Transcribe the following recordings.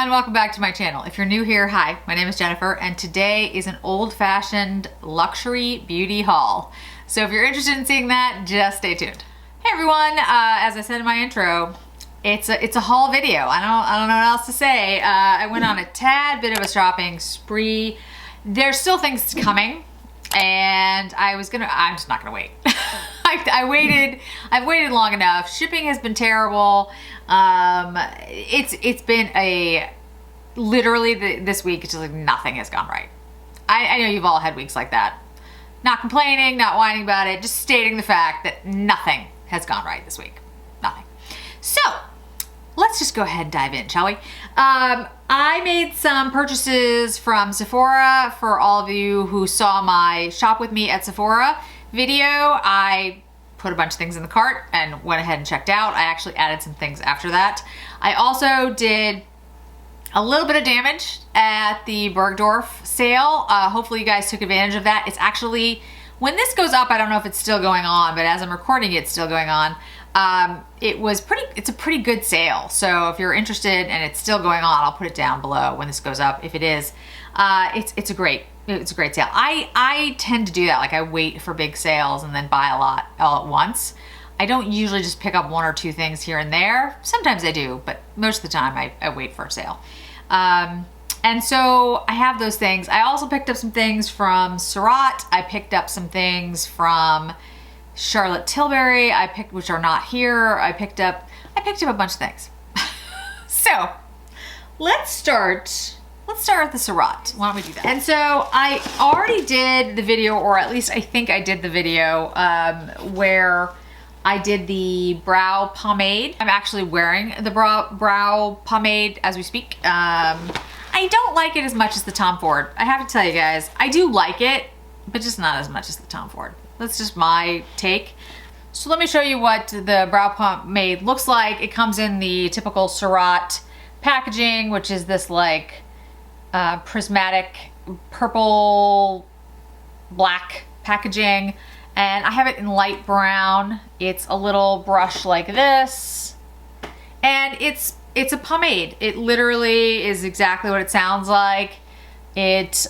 everyone, welcome back to my channel. If you're new here, hi, my name is Jennifer and today is an old-fashioned luxury beauty haul. So if you're interested in seeing that, just stay tuned. Hey everyone, as I said in my intro, it's a haul video. I don't know what else to say. I went on a tad bit of a shopping spree. There's still things coming and I'm just not gonna wait. I've waited long enough. Shipping has been terrible. It's been literally this week, it's just like nothing has gone right. I know you've all had weeks like that. Not complaining, not whining about it, just stating the fact that nothing has gone right this week. Nothing. So, let's just go ahead and dive in, shall we? I made some purchases from Sephora. For all of you who saw my shop with me at Sephora video, I put a bunch of things in the cart and went ahead and checked out. I actually added some things after that. I also did a little bit of damage at the Bergdorf sale. Hopefully you guys took advantage of that. It's actually, when this goes up, I don't know if it's still going on, but as I'm recording it, it's still going on. It's a pretty good sale. So if you're interested and it's still going on, I'll put it down below when this goes up. If it is, it's a great sale. I tend to do that. Like I wait for big sales and then buy a lot all at once. I don't usually just pick up one or two things here and there. Sometimes I do, but most of the time I wait for a sale. And so I have those things. I also picked up some things from SURRATT. I picked up some things from Charlotte Tilbury, which are not here. I picked up a bunch of things. So let's start with the SURRATT. Why don't we do that? And so I already did the video, or at least I think I did the video, where I did the brow pomade. I'm actually wearing the brow pomade as we speak. I don't like it as much as the Tom Ford. I have to tell you guys, I do like it, but just not as much as the Tom Ford. That's just my take. So let me show you what the brow pomade looks like. It comes in the typical SURRATT packaging, which is this like prismatic purple black packaging. And I have it in light brown. It's a little brush like this. And it's a pomade. It literally is exactly what it sounds like. It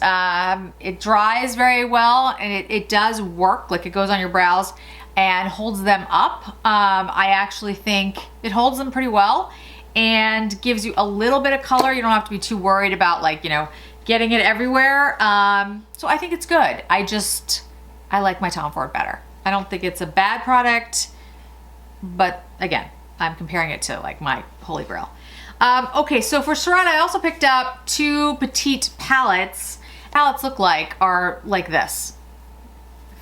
dries very well and it does work. Like it goes on your brows and holds them up. I actually think it holds them pretty well and gives you a little bit of color. You don't have to be too worried about like, you know, getting it everywhere. So I think it's good. I like my Tom Ford better. I don't think it's a bad product, but again, I'm comparing it to like my Holy Grail. Okay, so for SURRATT, I also picked up two petite palettes. Palettes are like this.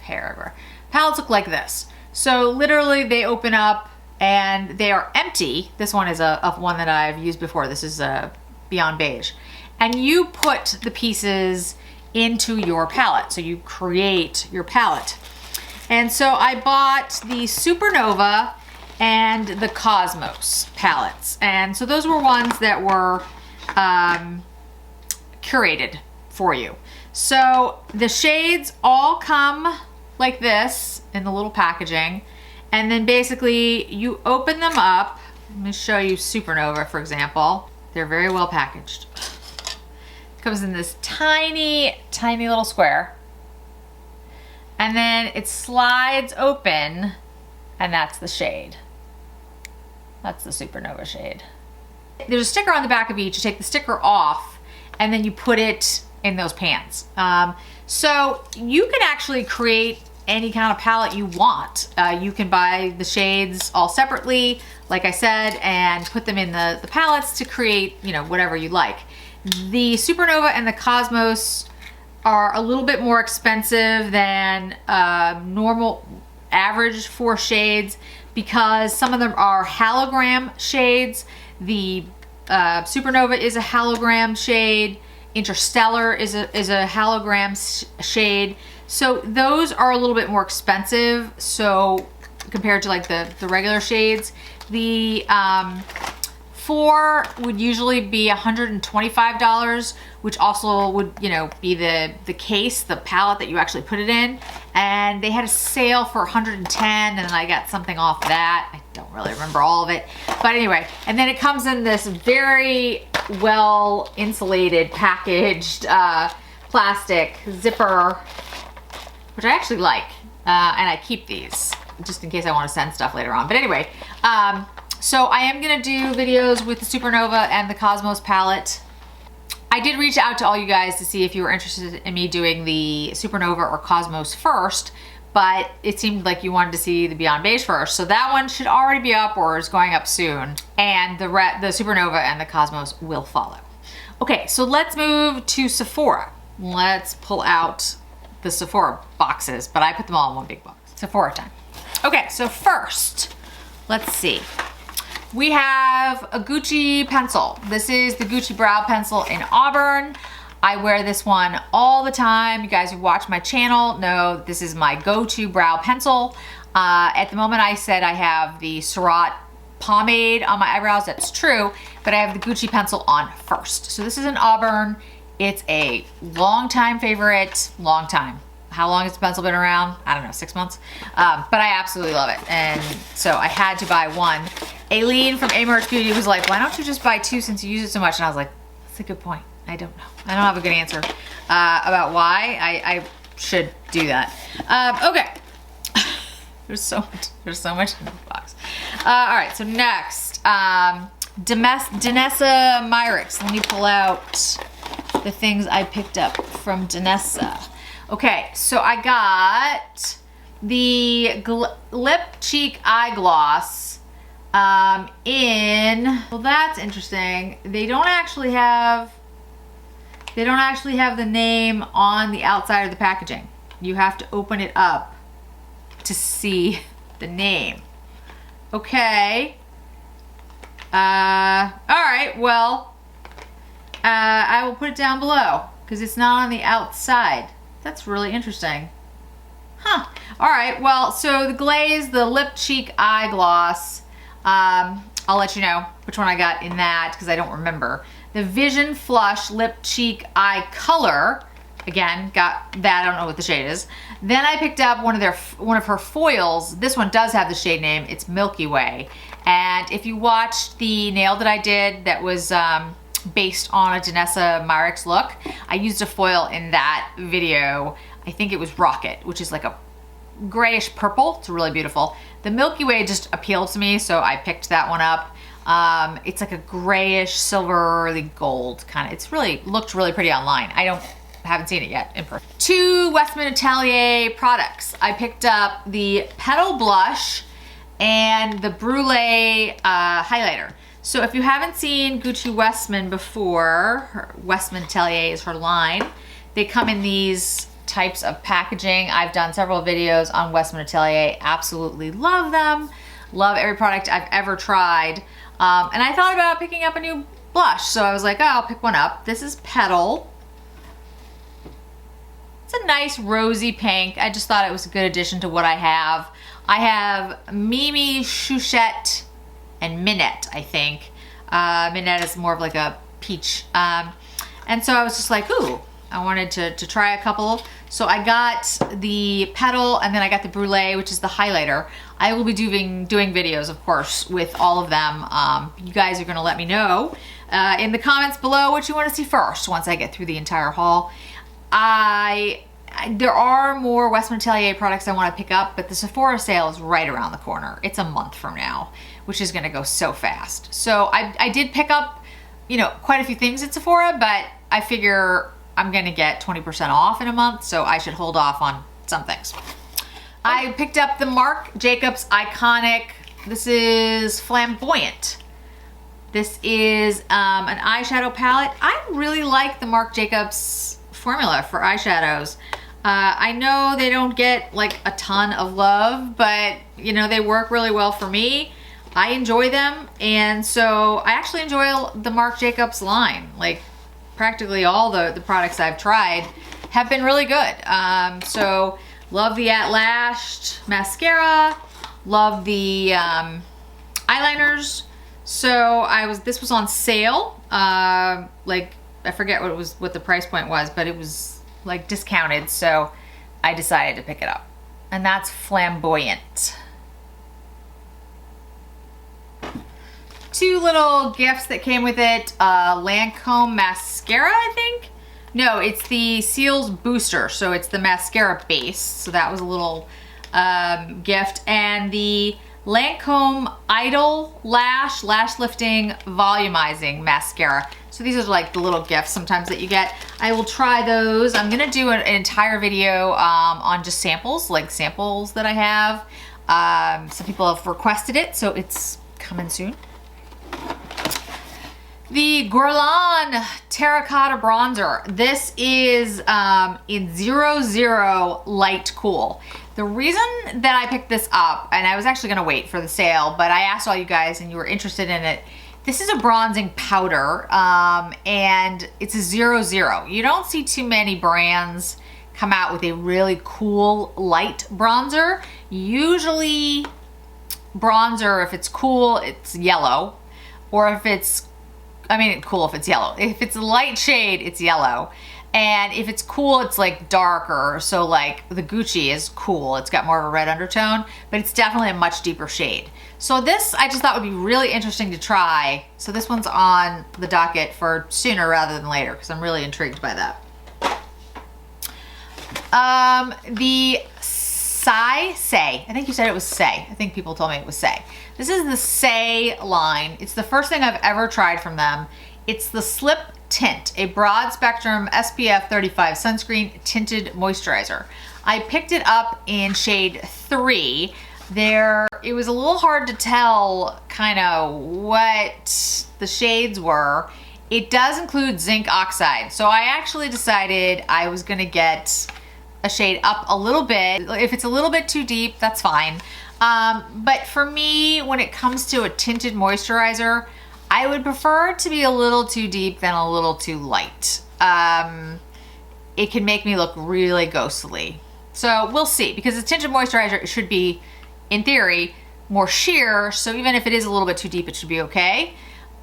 Hair everywhere. Palettes look like this. So literally they open up and they are empty. This one is a one that I've used before. This is Beyond Beige. And you put the pieces into your palette. So you create your palette. And so I bought the Supernova and the Cosmos palettes. And so those were ones that were curated for you. So the shades all come like this in the little packaging. And then basically you open them up. Let me show you Supernova, for example. They're very well packaged. It comes in this tiny, tiny little square. And then it slides open and that's the shade. That's the Supernova shade. There's a sticker on the back of each. You take the sticker off and then you put it in those pans. So you can actually create any kind of palette you want. You can buy the shades all separately, like I said, and put them in the palettes to create, you know, whatever you like. The Supernova and the Cosmos are a little bit more expensive than normal average for shades because some of them are hologram shades. The Supernova is a hologram shade. Interstellar is a hologram shade. So those are a little bit more expensive. So compared to like the regular shades, the 4 would usually be $125, which also would, you know, be the case, the palette that you actually put it in. And they had a sale for $110 and then I got something off that. I don't really remember all of it. But anyway, and then it comes in this very well insulated, packaged plastic zipper, which I actually like. And I keep these just in case I want to send stuff later on. But anyway, so I am gonna do videos with the Supernova and the Cosmos palette. I did reach out to all you guys to see if you were interested in me doing the Supernova or Cosmos first, but it seemed like you wanted to see the Beyond Beige first. So that one should already be up or is going up soon. And the Supernova and the Cosmos will follow. Okay, so let's move to Sephora. Let's pull out the Sephora boxes, but I put them all in one big box. Sephora time. Okay, so first, let's see. We have a Gucci pencil. This is the Gucci Brow Pencil in Auburn. I wear this one all the time. You guys who watch my channel know this is my go-to brow pencil. At the moment I said I have the SURRATT pomade on my eyebrows. That's true, but I have the Gucci pencil on first. So this is in Auburn. It's a long-time favorite, long time. How long has the pencil been around? I don't know, 6 months. But I absolutely love it. And so I had to buy one. Aileen from Amherst Beauty was like, why don't you just buy two since you use it so much? And I was like, that's a good point. I don't know. I don't have a good answer about why I should do that. Okay. There's so much in the box. All right, so next, Danessa Myricks. Let me pull out the things I picked up from Danessa. Okay, so I got the lip cheek eye gloss well, that's interesting. They don't actually have the name on the outside of the packaging. You have to open it up to see the name. Okay. All right, well, I will put it down below because it's not on the outside. That's really interesting. Huh. All right, well, so the glaze, the lip cheek eye gloss, I'll let you know which one I got in that because I don't remember. The Vision Flush Lip Cheek Eye Color, again, got that. I don't know what the shade is. Then I picked up one of her foils. This one does have the shade name. It's Milky Way. And if you watched the nail that I did that was based on a Danessa Myricks look, I used a foil in that video. I think it was Rocket, which is like a grayish purple. It's really beautiful. The Milky Way just appealed to me, so I picked that one up. It's like a grayish silvery gold kind of. It's really looked really pretty online. Haven't seen it yet in person. Two Westman Atelier products. I picked up the Petal Blush and the Brulee highlighter. So if you haven't seen Gucci Westman before, Westman Atelier is her line. They come in these types of packaging. I've done several videos on Westman Atelier. Absolutely love them. Love every product I've ever tried. And I thought about picking up a new blush. So I was like, oh, I'll pick one up. This is Petal. It's a nice rosy pink. I just thought it was a good addition to what I have. I have Mimi, Chouchette, and Minette, I think. Minette is more of like a peach. And so I was just like, ooh, I wanted to try a couple. So I got the Petal and then I got the Brulee, which is the highlighter. I will be doing videos, of course, with all of them. You guys are gonna let me know in the comments below what you wanna see first once I get through the entire haul. There are more Westman Atelier products I wanna pick up, but the Sephora sale is right around the corner. It's a month from now, which is gonna go so fast. So I did pick up, you know, quite a few things at Sephora, but I figure I'm gonna get 20% off in a month, so I should hold off on some things. I picked up the Marc Jacobs Iconic, this is Flamboyant. This is an eyeshadow palette. I really like the Marc Jacobs formula for eyeshadows. I know they don't get like a ton of love, but you know, they work really well for me. I enjoy them, and so I actually enjoy the Marc Jacobs line. Like practically all the products I've tried have been really good. So love the At Lashed mascara, love the eyeliners. So this was on sale. Like I forget what the price point was, but it was like discounted, so I decided to pick it up. And that's Flamboyant. two little gifts that came with it. Lancome mascara, I think. No, it's the Seals Booster, so it's the mascara base. So that was a little gift. And the Lancome Idol Lash Lifting Volumizing Mascara. So these are like the little gifts sometimes that you get. I will try those. I'm gonna do an entire video on just samples, like samples that I have. Some people have requested it, so it's coming soon. The Gorlon Terracotta Bronzer. This is in 00 Light Cool. The reason that I picked this up, and I was actually gonna wait for the sale, but I asked all you guys and you were interested in it. This is a bronzing powder, and it's a 00. You don't see too many brands come out with a really cool light bronzer. Usually bronzer, if it's cool, it's yellow, or if it's, I mean, cool if it's yellow. If it's a light shade, it's yellow. And if it's cool, it's like darker. So like the Gucci is cool. It's got more of a red undertone, but it's definitely a much deeper shade. So this, I just thought would be really interesting to try. So this one's on the docket for sooner rather than later, because I'm really intrigued by that. The Say, I think you said it was Say. I think people told me it was Say. This is the Say line. It's the first thing I've ever tried from them. It's the Slip Tint, a broad spectrum SPF 35 sunscreen tinted moisturizer. I picked it up in shade 3. It was a little hard to tell kind of what the shades were. It does include zinc oxide. So I actually decided I was gonna get a shade up a little bit. If it's a little bit too deep, that's fine. But for me, when it comes to a tinted moisturizer, I would prefer it to be a little too deep than a little too light. It can make me look really ghostly. So we'll see, because a tinted moisturizer, it should be, in theory, more sheer. So even if it is a little bit too deep, it should be okay.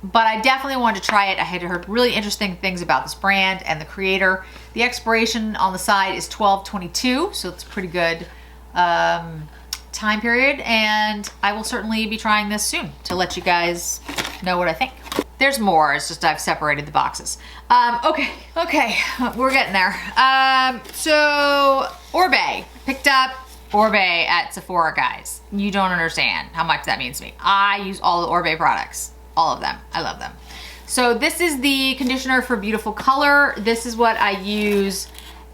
But I definitely wanted to try it. I had heard really interesting things about this brand and the creator. The expiration on the side is 12/22, so it's a pretty good time period. And I will certainly be trying this soon to let you guys know what I think. There's more, it's just I've separated the boxes. Okay, we're getting there. So Orbe, picked up Orbe at Sephora, guys. You don't understand how much that means to me. I use all the Orbe products, all of them. I love them. So this is the conditioner for beautiful color. This is what I use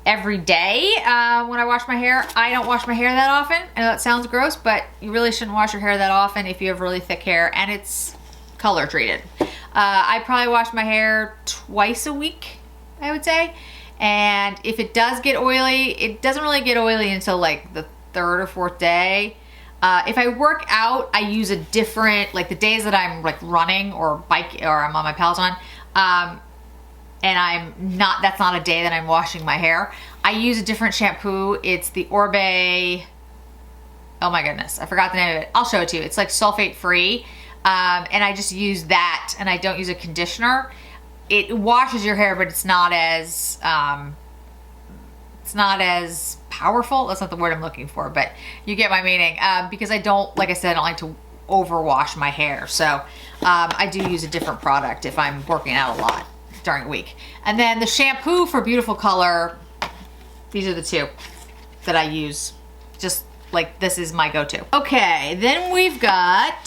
every day when I wash my hair. I don't wash my hair that often. I know that sounds gross, but you really shouldn't wash your hair that often if you have really thick hair and it's color treated. I probably wash my hair twice a week, I would say. And if it does get oily, it doesn't really get oily until like the 3rd or 4th day. If I work out, I use a different, like the days that I'm like running or biking or I'm on my Peloton, and that's not a day that I'm washing my hair, I use a different shampoo. It's the Orbe, oh my goodness, I forgot the name of it. I'll show it to you. It's like sulfate free. And I just use that, and I don't use a conditioner. It washes your hair, but it's not as powerful. That's not the word I'm looking for, but you get my meaning. Because I don't, like I said, I don't like to overwash my hair. So I do use a different product if I'm working out a lot during a week. And then the shampoo for beautiful color, these are the two that I use. Just like, this is my go-to. Okay, then we've got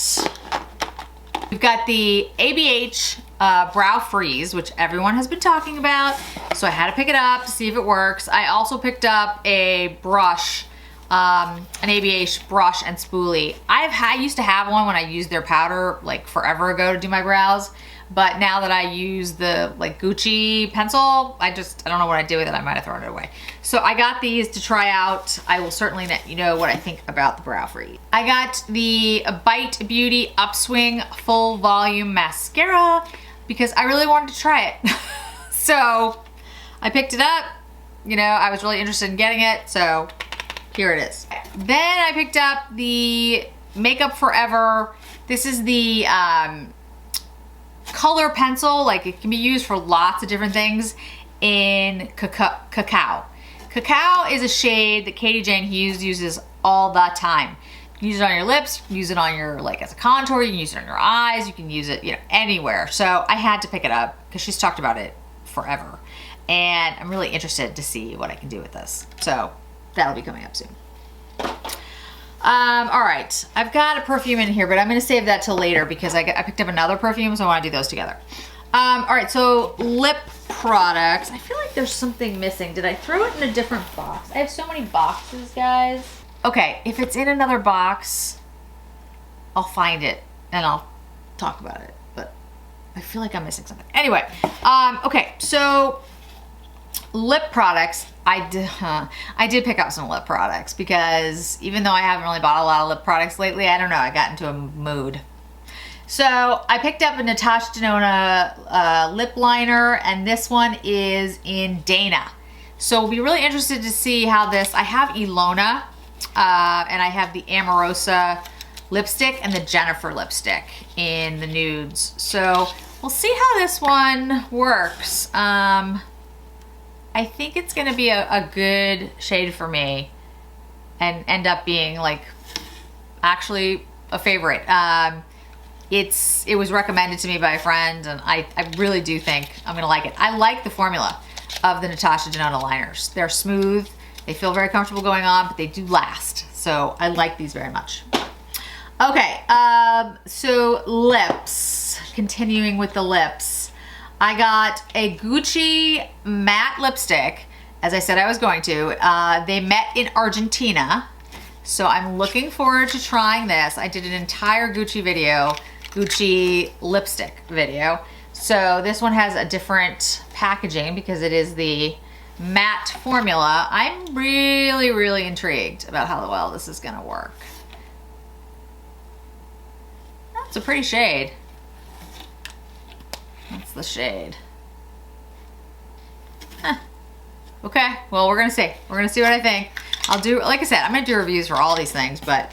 the Abh Brow Freeze, which everyone has been talking about. So I had to pick it up to see if it works. I also picked up a brush, an Abh brush and spoolie. I used to have one when I used their powder like forever ago to do my brows. But now that I use the like Gucci pencil, I don't know what I did with it. I might have thrown it away. So I got these to try out. I will certainly let you know what I think about the Brow Freeze. I got the Bite Beauty Upswing Full Volume Mascara because I really wanted to try it. So I picked it up. You know, I was really interested in getting it. So here it is. Then I picked up the Makeup Forever. This is the color pencil. Like, it can be used for lots of different things in Cacao. Cacao is a shade that Katie Jane Hughes uses all the time. use it on your lips, use it on your, like as a contour, you can use it on your eyes, you can use it, you know, anywhere. So I had to pick it up because she's talked about it forever. And I'm really interested to see what I can do with this. So that'll be coming up soon. All right, I've got a perfume in here, but I'm gonna save that till later because I picked up another perfume, so I wanna do those together. All right, so lip products. I feel like there's something missing. Did I throw it in a different box? I have so many boxes, guys. Okay, if it's in another box, I'll find it and I'll talk about it, but I feel like I'm missing something. Anyway, okay, so lip products. I did pick up some lip products because even though I haven't really bought a lot of lip products lately, I don't know, I got into a mood. So I picked up a Natasha Denona lip liner, and this one is in Dana. So we'll be really interested to see how this, I have Ilona, and I have the Amorosa lipstick and the Jennifer lipstick in the nudes. So we'll see how this one works. I think it's gonna be a good shade for me and end up being like actually a favorite. It was recommended to me by a friend, and I really do think I'm gonna like it. I like the formula of the Natasha Denona liners. They're smooth, they feel very comfortable going on, but they do last. So I like these very much. Okay, so lips, continuing with the lips. I got a Gucci matte lipstick, as I said I was going to. They met in Argentina, so I'm looking forward to trying this. I did an entire Gucci video, Gucci lipstick video. So this one has a different packaging because it is the matte formula. I'm really, really intrigued about how well this is gonna work. That's a pretty shade. That's the shade. Huh. Okay, well, we're gonna see. We're gonna see what I think. I'll do, like I said, I'm gonna do reviews for all these things, but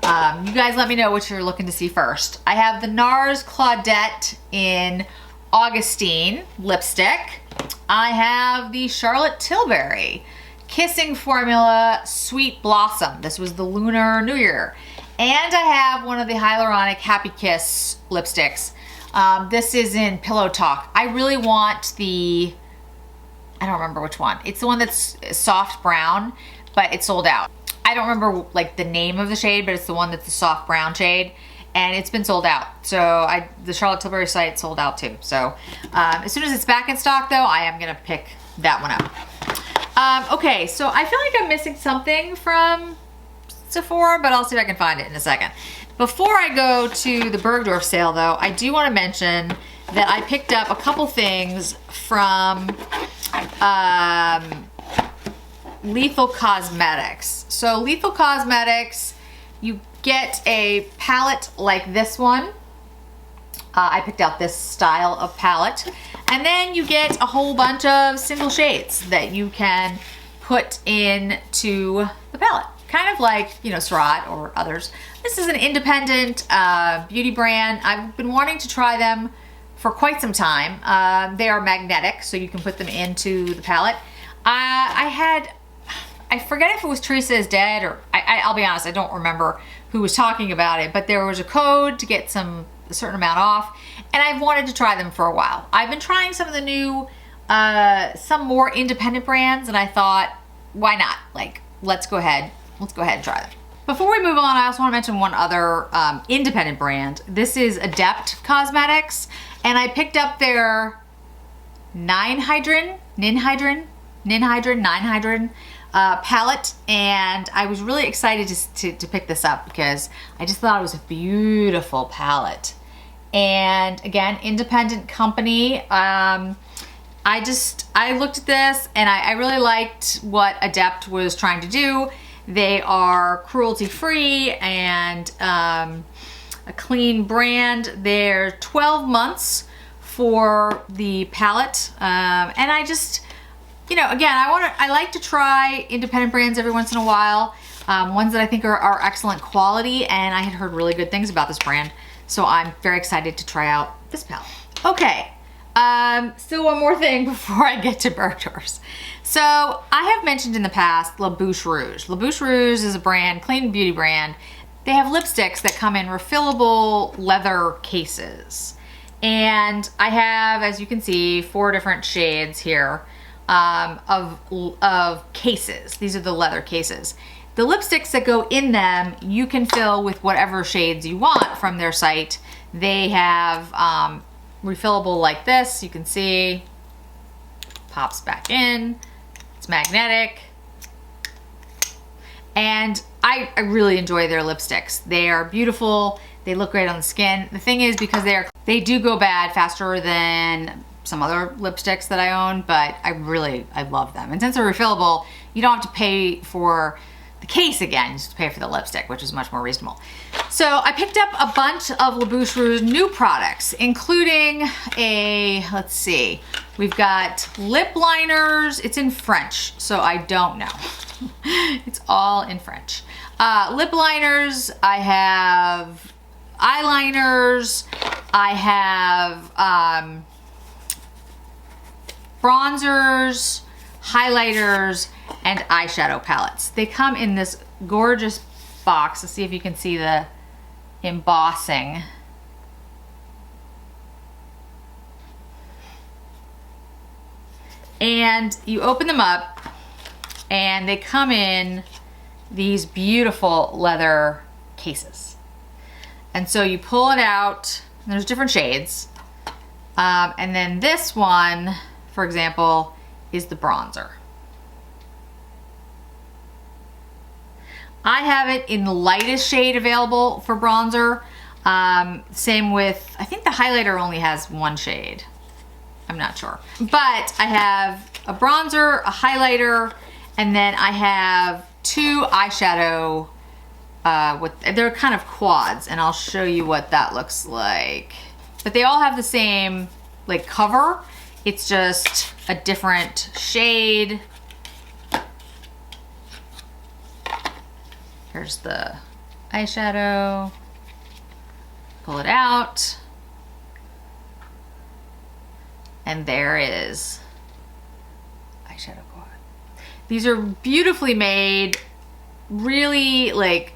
you guys let me know what you're looking to see first. I have the NARS Claudette in Augustine lipstick. I have the Charlotte Tilbury Kissing Formula Sweet Blossom. This was the Lunar New Year. And I have one of the Hyaluronic Happy Kiss lipsticks. This is in Pillow Talk. I really want the, I don't remember which one. It's the one that's soft brown, but it's sold out. I don't remember like the name of the shade, but it's the one that's the soft brown shade, and it's been sold out. So the Charlotte Tilbury site sold out too. So as soon as it's back in stock though, I am gonna pick that one up. Okay, so I feel like I'm missing something from Sephora, but I'll see if I can find it in a second. Before I go to the Bergdorf sale though, I do want to mention that I picked up a couple things from Lethal Cosmetics. So Lethal Cosmetics, you get a palette like this one. I picked out this style of palette. And then you get a whole bunch of single shades that you can put into the palette. Kind of like, you know, SURRATT or others. This is an independent beauty brand. I've been wanting to try them for quite some time. They are magnetic, so you can put them into the palette. I forget if it was Teresa is Dead or, I'll be honest, I don't remember who was talking about it, but there was a code to get a certain amount off, and I've wanted to try them for a while. I've been trying some of the new, some more independent brands, and I thought, why not? Like, let's go ahead and try them. Before we move on, I also want to mention one other independent brand. This is Adept Cosmetics, and I picked up their ninhydrin palette, and I was really excited to pick this up because I just thought it was a beautiful palette. And again, independent company. I looked at this and I really liked what Adept was trying to do. They are cruelty-free and a clean brand. They're 12 months for the palette, and I just, you know, again, I like to try independent brands every once in a while, ones that I think are excellent quality, and I had heard really good things about this brand, so I'm very excited to try out this palette. Okay, so one more thing before I get to Bergdorf's. So I have mentioned in the past La Bouche Rouge. La Bouche Rouge is a brand, clean beauty brand. they have lipsticks that come in refillable leather cases. And I have, as you can see, 4 different shades here of cases. These are the leather cases. The lipsticks that go in them, you can fill with whatever shades you want from their site. They have refillable like this. You can see, pops back in. It's magnetic. And I really enjoy their lipsticks. They are beautiful. They look great on the skin. The thing is, because they do go bad faster than some other lipsticks that I own, but I love them. And since they're refillable, you don't have to pay for the case again, you just pay for the lipstick, which is much more reasonable. So I picked up a bunch of Bouche Rouge new products, including let's see, we've got lip liners. It's in French, so I don't know. It's all in French. Lip liners, I have eyeliners, I have bronzers, highlighters, and eyeshadow palettes. They come in this gorgeous box. Let's see if you can see the embossing. And you open them up and they come in these beautiful leather cases. And so you pull it out, and there's different shades. And then this one, for example, is the bronzer. I have it in the lightest shade available for bronzer. Same with, I think the highlighter only has 1 shade. I'm not sure. But I have a bronzer, a highlighter, and then I have 2 eyeshadow, they're kind of quads, and I'll show you what that looks like. But they all have the same like cover. It's just a different shade. Here's the eyeshadow. Pull it out. And there is eyeshadow quad. These are beautifully made. Really, like,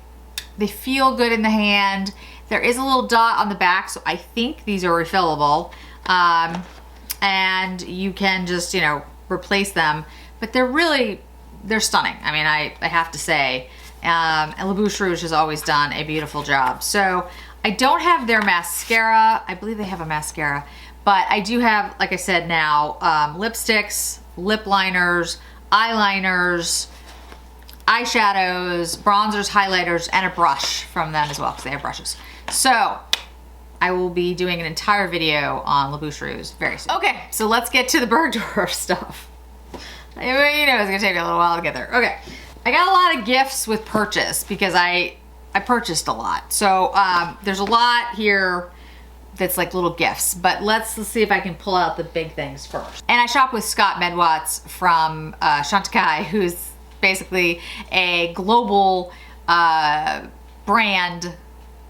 they feel good in the hand. There is a little dot on the back, so I think these are refillable. And you can just, you know, replace them. But they're stunning. I mean, I have to say. And Bouche Rouge has always done a beautiful job. So I don't have their mascara. I believe they have a mascara. But I do have, like I said now, lipsticks, lip liners, eyeliners, eyeshadows, bronzers, highlighters, and a brush from them as well, because they have brushes. So I will be doing an entire video on Bouche Rouge very soon. Okay, so let's get to the Bergdorf stuff. You know it's gonna take me a little while to get there. Okay, I got a lot of gifts with purchase because I purchased a lot. So there's a lot here that's like little gifts, but let's see if I can pull out the big things first. And I shop with Scott Medwatts from Chantecaille, who's basically a global brand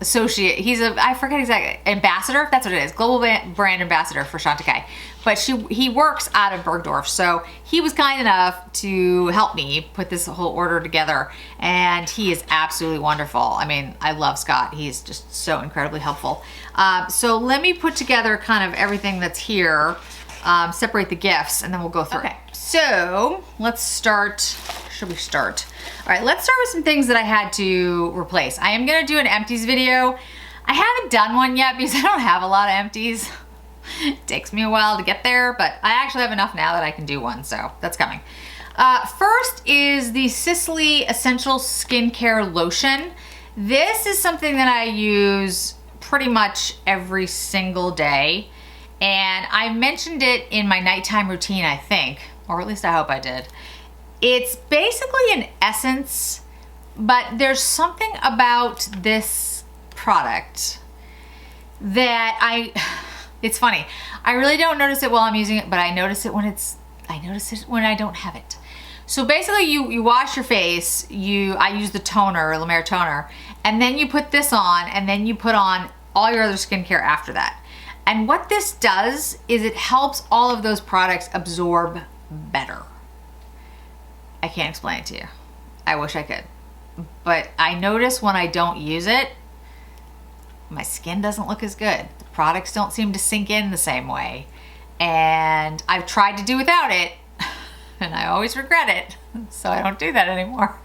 associate. He's I forget exactly, ambassador, that's what it is, global brand ambassador for Chantecaille. But he works out of Bergdorf, so he was kind enough to help me put this whole order together, and he is absolutely wonderful. I mean, I love Scott. He's just so incredibly helpful. So let me put together kind of everything that's here, separate the gifts, and then we'll go through. Okay, so let's start. Should we start? All right, let's start with some things that I had to replace. I am gonna do an empties video. I haven't done one yet because I don't have a lot of empties. It takes me a while to get there, but I actually have enough now that I can do one, so that's coming. First is the Sicily Essential Skincare Lotion. This is something that I use pretty much every single day, and I mentioned it in my nighttime routine, I think, or at least I hope I did. It's basically an essence, but there's something about this product that it's funny. I really don't notice it while I'm using it, but I notice it when I don't have it. So basically you wash your face, I use the toner, La Mer toner, and then you put this on, and then you put on all your other skincare after that. And what this does is it helps all of those products absorb better. I can't explain it to you. I wish I could. but I notice when I don't use it, my skin doesn't look as good. The products don't seem to sink in the same way. And I've tried to do without it, and I always regret it. So I don't do that anymore.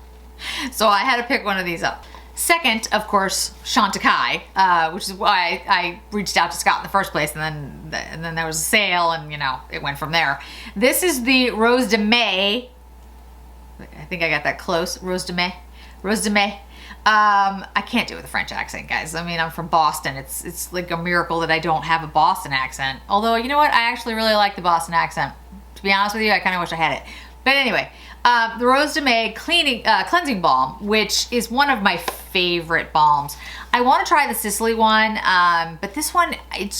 So I had to pick one of these up. Second, of course, Chantecaille, which is why I reached out to Scott in the first place, and then there was a sale, and you know, it went from there. This is the Rose de May. I think I got that close. Rose de May. Rose de May. I can't do it with a French accent, guys. I mean, I'm from Boston. It's like a miracle that I don't have a Boston accent. Although, you know what? I actually really like the Boston accent. To be honest with you, I kind of wish I had it. But anyway, the Rose de May cleansing balm, which is one of my favorite balms. I want to try the Sicily one, but this one, it's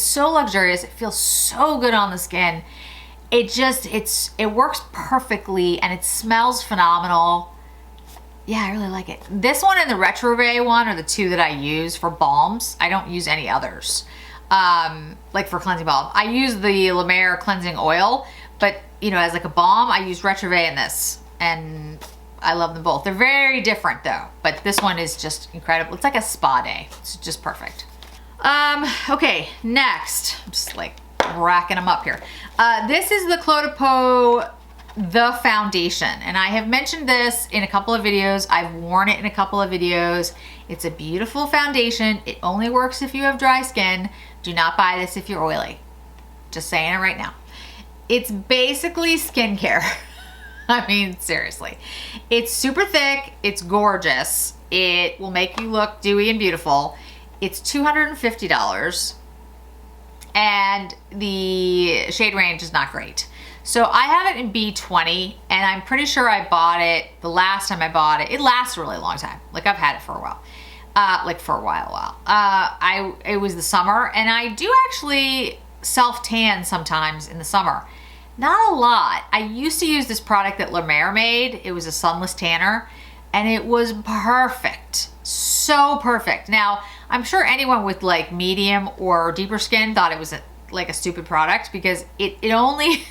so luxurious. It feels so good on the skin. It works perfectly, and it smells phenomenal. Yeah, I really like it. This one and the Retrové one are the two that I use for balms. I don't use any others, like for cleansing balm. I use the La Mer cleansing oil, but you know, as like a balm, I use Retrové in this, and I love them both. They're very different though, but this one is just incredible. It's like a spa day. It's just perfect. Okay, next, I'm just like racking them up here. This is the Clos de Peau The Foundation, and I have mentioned this in a couple of videos. I've worn it in a couple of videos. It's a beautiful foundation. It only works if you have dry skin. Do not buy this if you're oily. Just saying it right now. It's basically skincare. I mean, seriously. It's super thick. It's gorgeous. It will make you look dewy and beautiful. It's $250, and the shade range is not great. So I have it in B20, and I'm pretty sure I bought it the last time I bought it. It lasts a really long time. Like, I've had it for a while. It was the summer, and I do actually self-tan sometimes in the summer. Not a lot. I used to use this product that La Mer made. It was a sunless tanner, and it was perfect. So perfect. Now, I'm sure anyone with like medium or deeper skin thought it was like a stupid product, because it only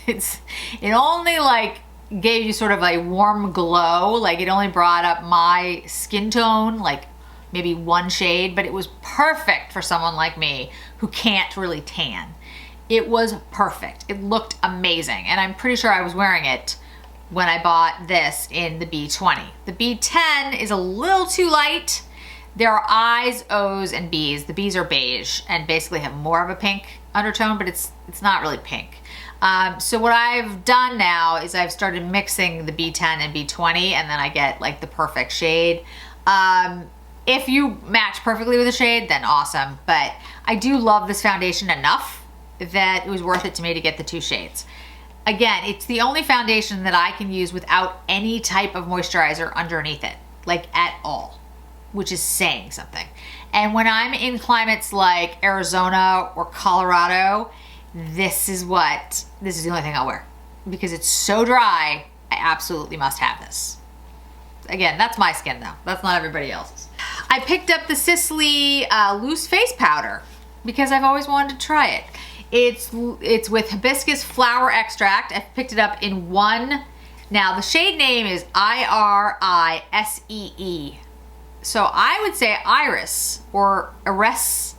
like gave you sort of a warm glow. Like, it only brought up my skin tone, like maybe one shade, but it was perfect for someone like me who can't really tan. It was perfect. It looked amazing, and I'm pretty sure I was wearing it when I bought this in the B20. The B10 is a little too light. There are I's, O's, and B's. The B's are beige and basically have more of a pink undertone, but it's not really pink. So what I've done now is I've started mixing the B10 and B20, and then I get like the perfect shade. If you match perfectly with a shade, then awesome. But I do love this foundation enough that it was worth it to me to get the two shades. Again, it's the only foundation that I can use without any type of moisturizer underneath it, like at all, which is saying something. And when I'm in climates like Arizona or Colorado, this is the only thing I'll wear, because it's so dry. I absolutely must have this. Again, that's my skin though. That's not everybody else's. I picked up the Sicily loose face powder because I've always wanted to try it. It's with hibiscus flower extract. I picked it up in one. Now the shade name is IRISEE. So I would say Iris or Iris.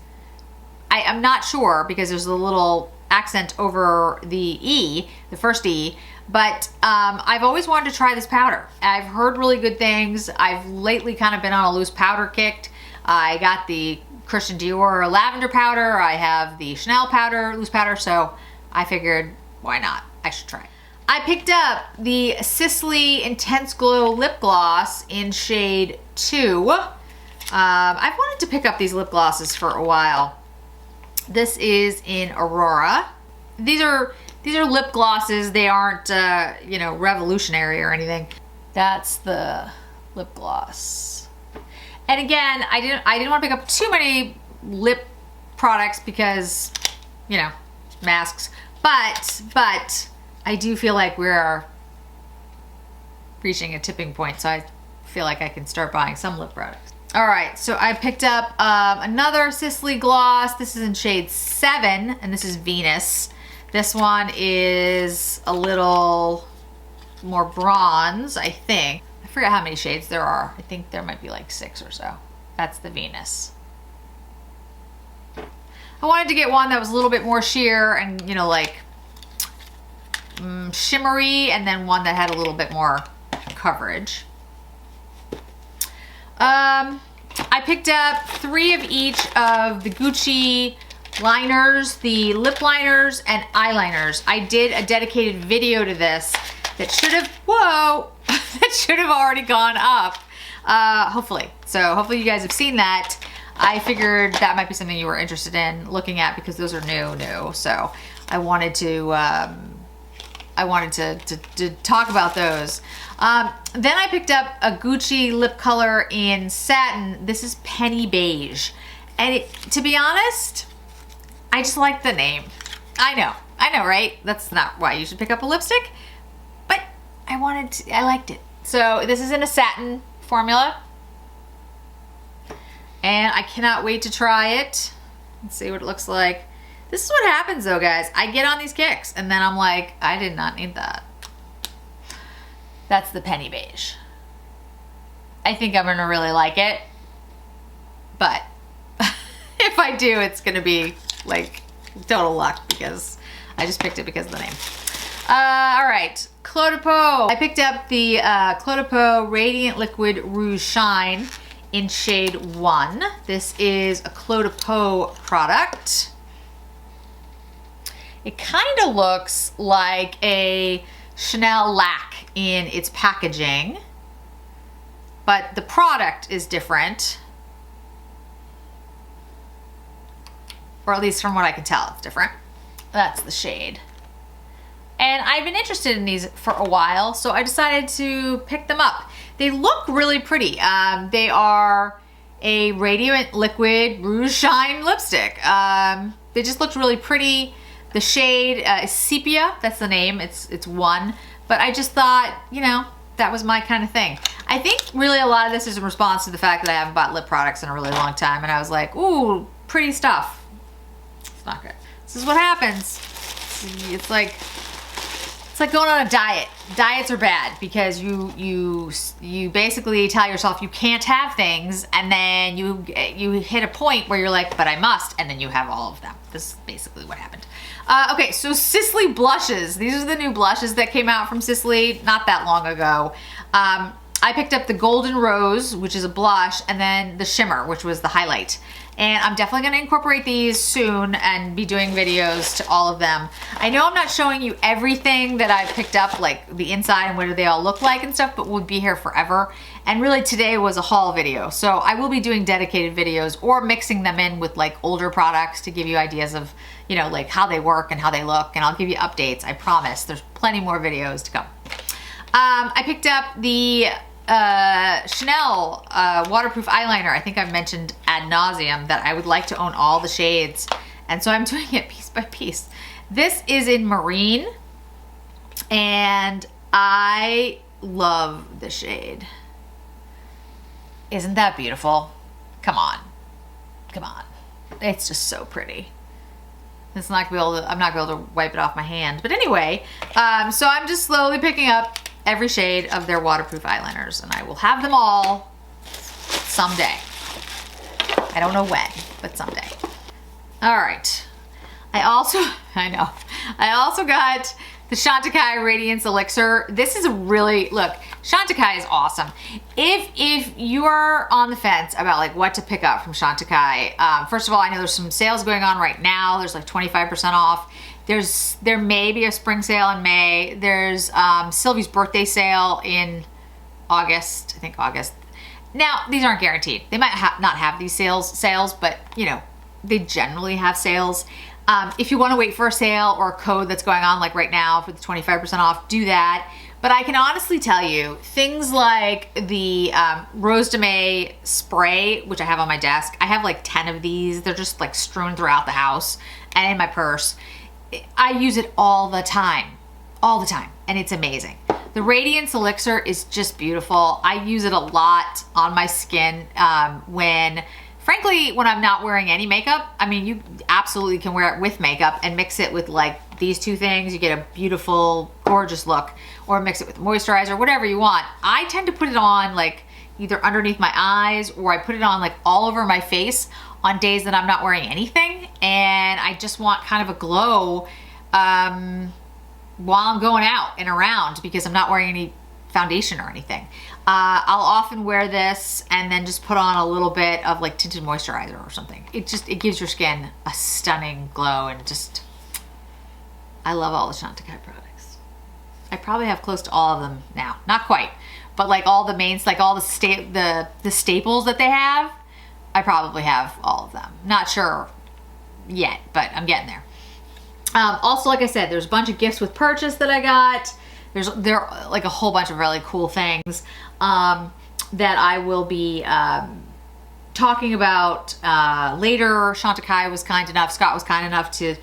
I'm not sure, because there's a little accent over the E, the first E, but I've always wanted to try this powder. I've heard really good things. I've lately kind of been on a loose powder kick. I got the Christian Dior lavender powder. I have the Chanel powder, loose powder, so I figured, why not? I should try it. I picked up the Sicily Intense Glow Lip Gloss in shade 2. I've wanted to pick up these lip glosses for a while. This is in Aurora. These are lip glosses. They aren't, you know, revolutionary or anything. That's the lip gloss. And again, I didn't want to pick up too many lip products because, you know, masks. But I do feel like we're reaching a tipping point, so I feel like I can start buying some lip products. All right, so I picked up another Sicily gloss. This is in shade 7, and this is Venus. This one is a little more bronze, I think. I forget how many shades there are. I think there might be like 6 or so. That's the Venus. I wanted to get one that was a little bit more sheer and, you know, like shimmery, and then one that had a little bit more coverage. I picked up 3 of each of the Gucci liners, the lip liners and eyeliners. I did a dedicated video to this that should have, whoa, that should have already gone up, hopefully. So hopefully you guys have seen that. I figured that might be something you were interested in looking at because those are new. So I wanted to talk about those. Then I picked up a Gucci lip color in satin. This is Penny Beige. And to be honest, I just like the name. I know, right? That's not why you should pick up a lipstick, but I liked it. So this is in a satin formula. And I cannot wait to try it. Let's see what it looks like. This is what happens though, guys. I get on these kicks and then I'm like, I did not need that. That's the Penny Beige. I think I'm gonna really like it, but if I do, it's gonna be like total luck because I just picked it because of the name. All right, Clos de Peau. I picked up the Clos de Peau Radiant Liquid Rouge Shine in shade 1. This is a Clos de Peau product. It kind of looks like a Chanel Lac in its packaging, but the product is different. Or at least from what I can tell, it's different. That's the shade. And I've been interested in these for a while, so I decided to pick them up. They look really pretty. They are a Radiant Liquid Rouge Shine lipstick. They just looked really pretty. The shade is Sepia, that's the name, it's 1. But I just thought, you know, that was my kind of thing. I think really a lot of this is in response to the fact that I haven't bought lip products in a really long time, and I was like, ooh, pretty stuff. It's not good. This is what happens. It's like going on a diet. Diets are bad because you basically tell yourself you can't have things, and then you hit a point where you're like, but I must, and then you have all of them. This is basically what happened. Okay, so Sicily blushes. These are the new blushes that came out from Sicily not that long ago. I picked up the Golden Rose, which is a blush, and then the Shimmer, which was the highlight. And I'm definitely gonna incorporate these soon and be doing videos to all of them. I know I'm not showing you everything that I've picked up, like the inside and what do they all look like and stuff, but we'll be here forever. And really today was a haul video. So I will be doing dedicated videos or mixing them in with like older products to give you ideas of, you know, like how they work and how they look, and I'll give you updates, I promise. There's plenty more videos to come. I picked up the Chanel waterproof eyeliner. I think I've mentioned ad nauseum that I would like to own all the shades, and so I'm doing it piece by piece. This is in Marine, and I love the shade. Isn't that beautiful? Come on. Come on. It's just so pretty. It's not gonna be able to, I'm not gonna be able to wipe it off my hand. But anyway, so I'm just slowly picking up every shade of their waterproof eyeliners, and I will have them all someday. I don't know when, but someday. All right. I also got the Chantecaille Radiance Elixir. This is a really, look, Chantecaille is awesome. If you are on the fence about like what to pick up from Chantecaille, first of all, I know there's some sales going on right now. There's like 25% off. There may be a spring sale in May. There's Sylvie's birthday sale in August, I think August. Now, these aren't guaranteed. They might not have these sales, but you know, they generally have sales. If you want to wait for a sale or a code that's going on like right now for the 25% off, do that. But I can honestly tell you, things like the Rose de May spray, which I have on my desk, I have like 10 of these. They're just like strewn throughout the house and in my purse. I use it all the time, and it's amazing. The Radiance Elixir is just beautiful. I use it a lot on my skin frankly, when I'm not wearing any makeup. I mean, you absolutely can wear it with makeup and mix it with like these two things, you get a beautiful, gorgeous look, or mix it with moisturizer, whatever you want. I tend to put it on like either underneath my eyes, or I put it on like all over my face on days that I'm not wearing anything, and I just want kind of a glow while I'm going out and around because I'm not wearing any foundation or anything. I'll often wear this and then just put on a little bit of like tinted moisturizer or something. It gives your skin a stunning glow, and just, I love all the Chantecaille products. I probably have close to all of them now. Not quite, but like all the mains, like all the staples that they have, I probably have all of them. Not sure yet, but I'm getting there. Also, like I said, there's a bunch of gifts with purchase that I got. There are like a whole bunch of really cool things that I will be talking about later. Chantecaille was kind enough, Scott was kind enough to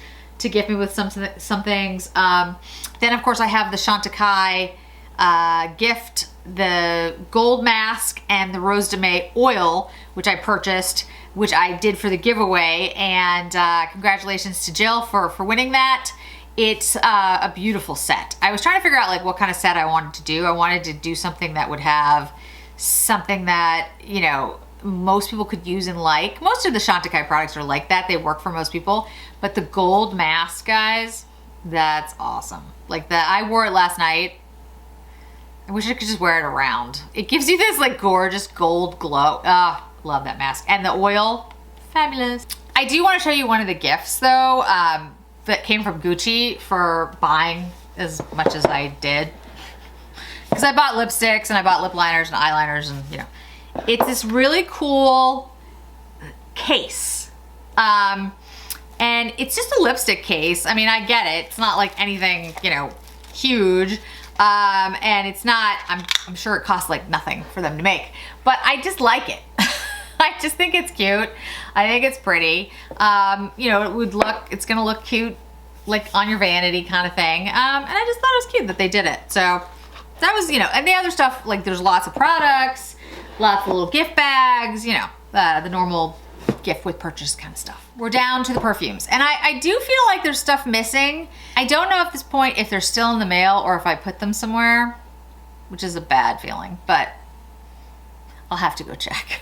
gift me with some things. Then of course I have the Chantecaille gift, the gold mask and the Rose de May oil, which I purchased, which I did for the giveaway, and congratulations to Jill for winning that. It's a beautiful set. I was trying to figure out like what kind of set I wanted to do. I wanted to do something that would have something that, you know, most people could use and like. Most of the Chantecaille products are like that. They work for most people. But the gold mask, guys, that's awesome. Like that, I wore it last night. I wish I could just wear it around. It gives you this like gorgeous gold glow. Love that mask. And the oil, fabulous. I do want to show you one of the gifts though, that came from Gucci for buying as much as I did. Because I bought lipsticks and I bought lip liners and eyeliners, and you know. It's this really cool case. And it's just a lipstick case. I mean, I get it. It's not like anything, you know, huge. And it's not, I'm sure it costs like nothing for them to make, but I just like it. I just think it's cute. I think it's pretty. You know, it's gonna look cute, like on your vanity kind of thing. And I just thought it was cute that they did it. So that was, you know, and the other stuff, like there's lots of products, lots of little gift bags, you know, the normal gift with purchase kind of stuff. We're down to the perfumes, and I do feel like there's stuff missing. I don't know at this point if they're still in the mail or if I put them somewhere, which is a bad feeling, but I'll have to go check.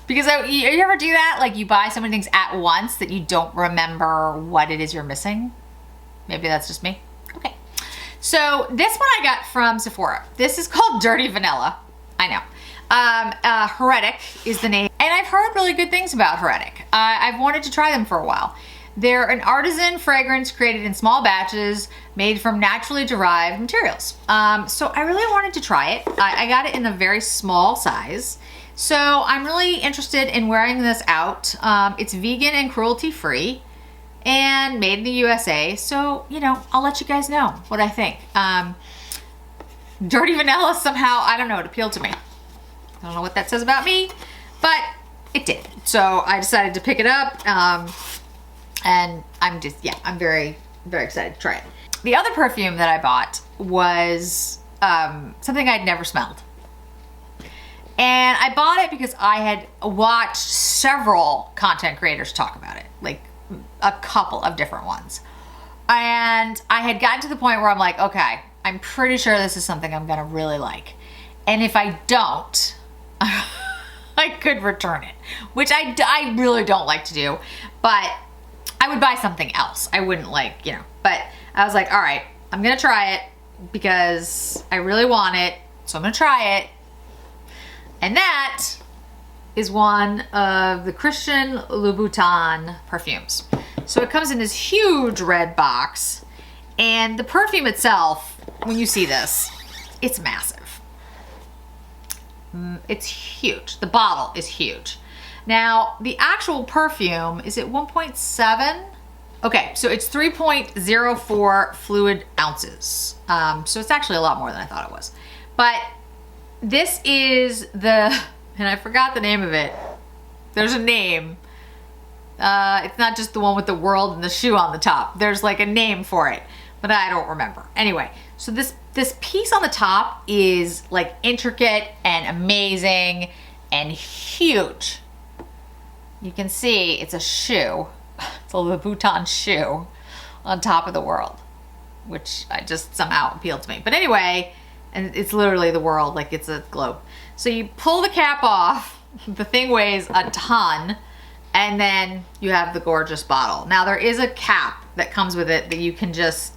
Because you ever do that? Like you buy so many things at once that you don't remember what it is you're missing? Maybe that's just me. Okay. So this one I got from Sephora. This is called Dirty Vanilla. I know. Heretic is the name. And I've heard really good things about Heretic. I've wanted to try them for a while. They're an artisan fragrance created in small batches, made from naturally derived materials. So I really wanted to try it. I got it in a very small size. So I'm really interested in wearing this out. It's vegan and cruelty free and made in the USA. So, you know, I'll let you guys know what I think. Dirty Vanilla somehow, I don't know, it appealed to me. I don't know what that says about me, but it did. So I decided to pick it up. And I'm just, yeah, I'm very, very excited to try it. The other perfume that I bought was something I'd never smelled. And I bought it because I had watched several content creators talk about it, like a couple of different ones. And I had gotten to the point where I'm like, okay, I'm pretty sure this is something I'm gonna really like. And if I don't, I could return it, which I really don't like to do, but I would buy something else. I wouldn't like, you know, but I was like, all right, I'm gonna try it because I really want it. So I'm gonna try it. And that is one of the Christian Louboutin perfumes. So it comes in this huge red box, and the perfume itself, when you see this, it's massive. It's huge. The bottle is huge. Now, the actual perfume is at 1.7. Okay, so it's 3.04 fluid ounces. So it's actually a lot more than I thought it was. But this is the, and I forgot the name of it. There's a name. It's not just the one with the world and the shoe on the top. There's like a name for it, but I don't remember. Anyway, so this piece on the top is like intricate and amazing and huge. You can see it's a shoe. It's a Louboutin shoe on top of the world, which I just somehow appealed to me. But anyway, and it's literally the world, like it's a globe. So you pull the cap off, the thing weighs a ton, and then you have the gorgeous bottle. Now there is a cap that comes with it that you can just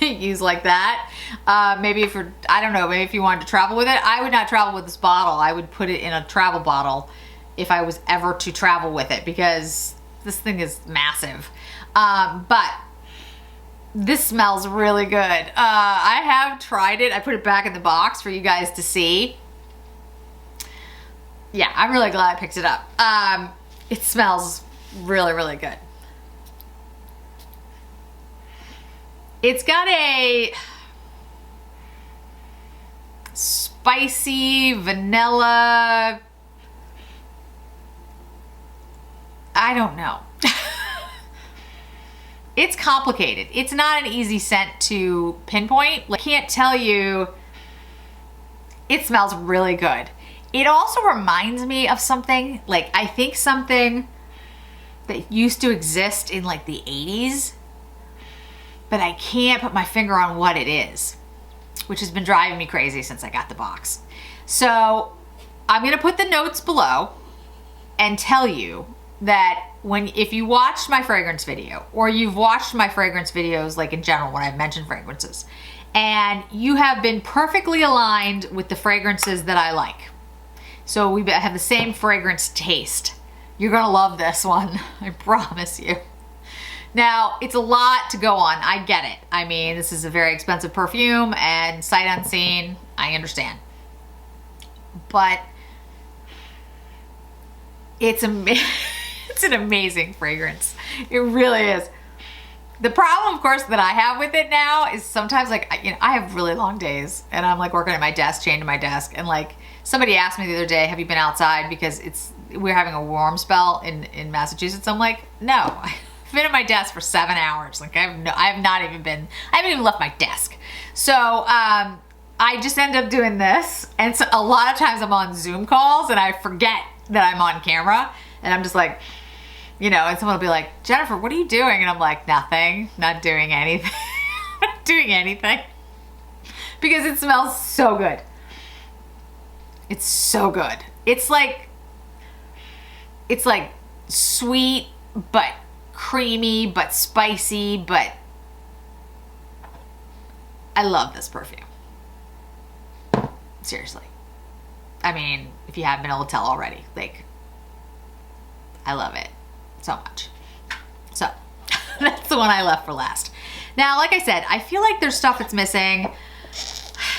use like that. Maybe if you're, I don't know, maybe if you wanted to travel with it. I would not travel with this bottle. I would put it in a travel bottle if I was ever to travel with it, because this thing is massive. But this smells really good. I have tried it. I put it back in the box for you guys to see. Yeah, I'm really glad I picked it up. It smells really, really good. It's got a spicy vanilla, I don't know. It's complicated. It's not an easy scent to pinpoint. Like, I can't tell you. It smells really good. It also reminds me of something, like I think something that used to exist in like the 80s, but I can't put my finger on what it is, which has been driving me crazy since I got the box. So I'm gonna put the notes below and tell you that if you watched my fragrance video, or you've watched my fragrance videos like in general when I've mentioned fragrances, and you have been perfectly aligned with the fragrances that I like, so we have the same fragrance taste, you're gonna love this one. I promise you. Now, it's a lot to go on. I get it. I mean, this is a very expensive perfume and sight unseen. I understand. But it's it's an amazing fragrance. It really is. The problem, of course, that I have with it now is sometimes, like, you know, I have really long days and I'm like working at my desk, chained to my desk, and like somebody asked me the other day, have you been outside, because we're having a warm spell in Massachusetts. I'm like, no. I've been at my desk for 7 hours. Like I haven't even left my desk. So I just end up doing this. And so a lot of times I'm on Zoom calls and I forget that I'm on camera, and I'm just like, you know, and someone will be like, Jennifer, what are you doing? And I'm like, nothing, not doing anything. Not doing anything. Because it smells so good. It's so good. It's like sweet, but creamy, but spicy, but I love this perfume. Seriously. I mean, if you haven't been able to tell already, like, I love it so much. So that's the one I left for last. Now, like I said, I feel like there's stuff that's missing.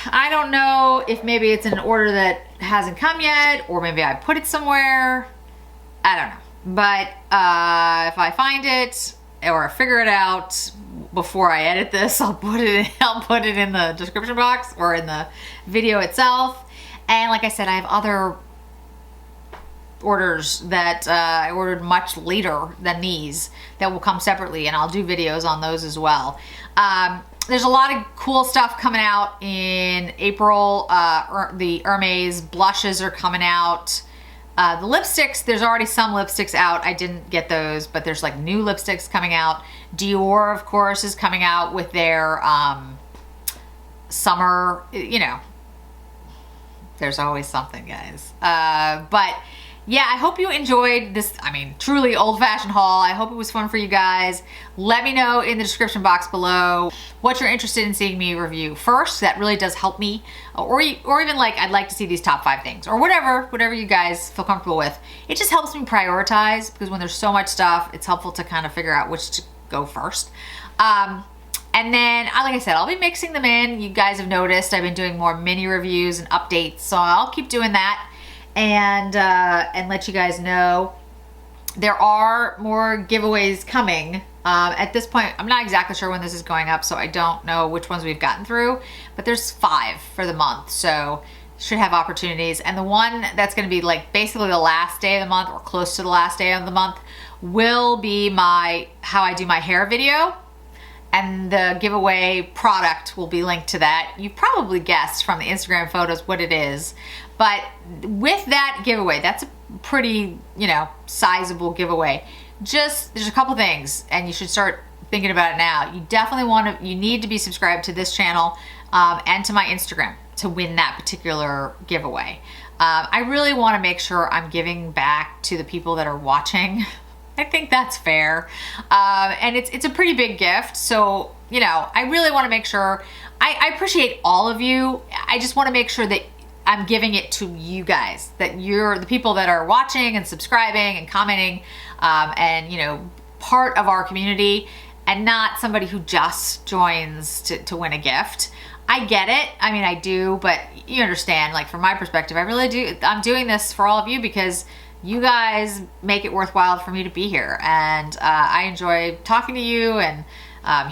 I don't know if maybe it's an order that hasn't come yet, or maybe I put it somewhere. I don't know. But if I find it or figure it out before I edit this, I'll put it in the description box or in the video itself. And like I said, I have other orders that I ordered much later than these that will come separately, and I'll do videos on those as well. There's a lot of cool stuff coming out in April. The Hermes blushes are coming out. The lipsticks, there's already some lipsticks out. I didn't get those, but there's like new lipsticks coming out. Dior, of course, is coming out with their summer, you know, there's always something, guys. But yeah, I hope you enjoyed this, I mean, truly old-fashioned haul. I hope it was fun for you guys. Let me know in the description box below what you're interested in seeing me review first. That really does help me. Or even like, I'd like to see these top 5 things, or whatever you guys feel comfortable with. It just helps me prioritize, because when there's so much stuff, it's helpful to kind of figure out which to go first. And then, like I said, I'll be mixing them in. You guys have noticed I've been doing more mini reviews and updates, so I'll keep doing that. And let you guys know there are more giveaways coming. At this point, I'm not exactly sure when this is going up, so I don't know which ones we've gotten through, but there's 5 for the month, so should have opportunities. And the one that's going to be like basically the last day of the month, or close to the last day of the month, will be my how I do my hair video. And the giveaway product will be linked to that. You probably guessed from the Instagram photos what it is. But with that giveaway, that's a pretty, you know, sizable giveaway. Just, there's a couple things, and you should start thinking about it now, you definitely you need to be subscribed to this channel and to my Instagram to win that particular giveaway. I really want to make sure I'm giving back to the people that are watching. I think that's fair. And it's a pretty big gift. So, you know, I really want to make sure, I appreciate all of you. I just want to make sure that I'm giving it to you guys, that you're the people that are watching and subscribing and commenting and, you know, part of our community, and not somebody who just joins to win a gift. I get it. I mean, I do, but you understand, like from my perspective, I really do. I'm doing this for all of you because you guys make it worthwhile for me to be here. And I enjoy talking to you and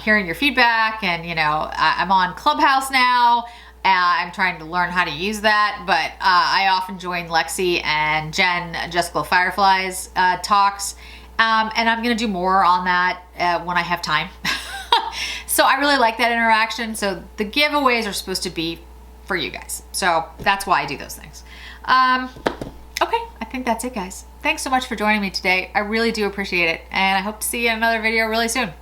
hearing your feedback. And, you know, I'm on Clubhouse now. I'm trying to learn how to use that, but I often join Lexi and Jen, Jessica Fireflies talks. And I'm going to do more on that when I have time. So I really like that interaction. So the giveaways are supposed to be for you guys. So that's why I do those things. Okay, I think that's it, guys. Thanks so much for joining me today. I really do appreciate it. And I hope to see you in another video really soon.